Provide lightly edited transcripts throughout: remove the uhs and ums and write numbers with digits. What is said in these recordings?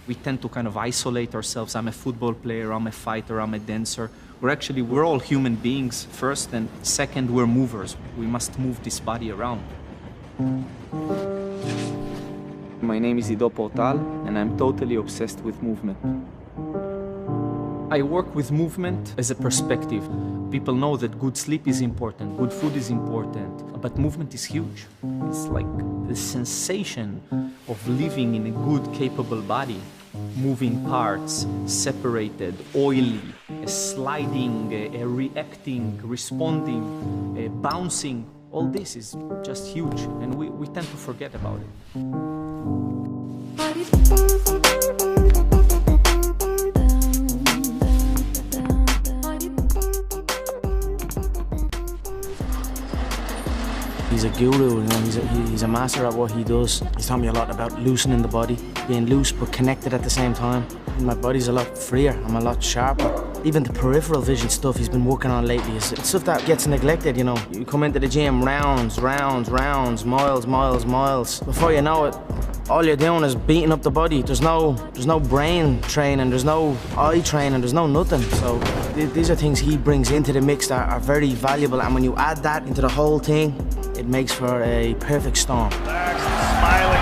We tend to kind of isolate ourselves. I'm a football player, I'm a fighter, I'm a dancer. We're all human beings first, and second, we're movers. We must move this body around. My name is Ido Portal, and I'm totally obsessed with movement. I work with movement as a perspective. People know that good sleep is important, good food is important, but movement is huge. It's like the sensation of living in a good, capable body. Moving parts, separated, oily, sliding, reacting, responding, bouncing. All this is just huge, and we tend to forget about it. He's a guru, you know, he's a master at what he does. He's taught me a lot about loosening the body, being loose but connected at the same time. My body's a lot freer, I'm a lot sharper. Even the peripheral vision stuff he's been working on lately is stuff that gets neglected, you know. You come into the gym, rounds, rounds, rounds, miles, miles, miles. Before you know it, all you're doing is beating up the body. There's no brain training, there's no eye training, there's no nothing. So these are things he brings into the mix that are very valuable, and when you add that into the whole thing, it makes for a perfect storm. Smiling.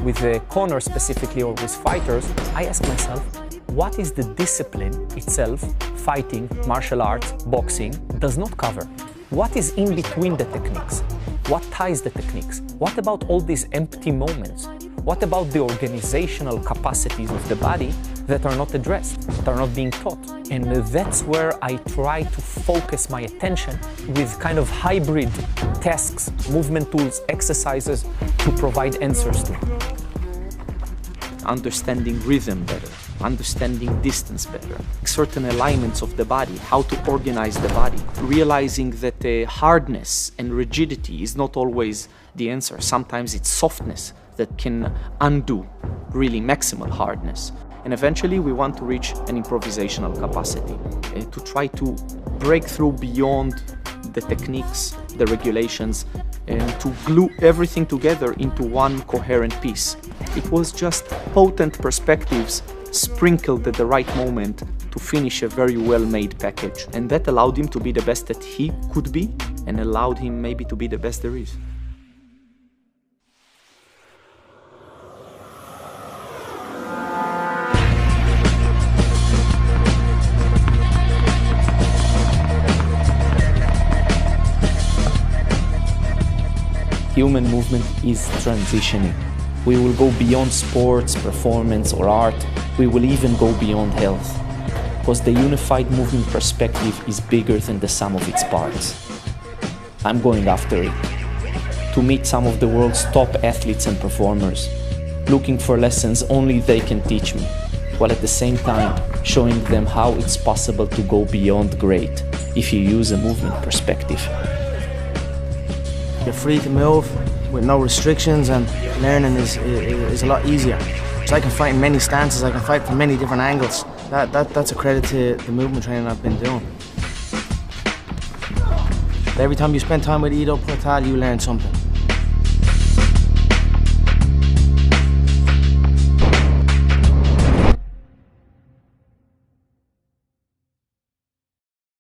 With the corner specifically, or with fighters, I ask myself, what is the discipline itself, fighting, martial arts, boxing, does not cover? What is in between the techniques? What ties the techniques? What about all these empty moments? What about the organizational capacities of the body that are not addressed, that are not being taught? And that's where I try to focus my attention with kind of hybrid tasks, movement tools, exercises to provide answers to. Understanding rhythm better, understanding distance better, certain alignments of the body, how to organize the body, realizing that hardness and rigidity is not always the answer. Sometimes it's softness that can undo really maximal hardness. And eventually we want to reach an improvisational capacity, to try to break through beyond the techniques, the regulations, and to glue everything together into one coherent piece. It was just potent perspectives sprinkled at the right moment to finish a very well-made package. And that allowed him to be the best that he could be, and allowed him maybe to be the best there is. Human movement is transitioning. We will go beyond sports, performance, or art. We will even go beyond health. Because the unified movement perspective is bigger than the sum of its parts. I'm going after it. To meet some of the world's top athletes and performers, looking for lessons only they can teach me, while at the same time showing them how it's possible to go beyond great if you use a movement perspective. You're free to move with no restrictions, and learning is a lot easier. So I can fight in many stances, I can fight from many different angles. That's a credit to the movement training I've been doing. Every time you spend time with Ido Portal, you learn something.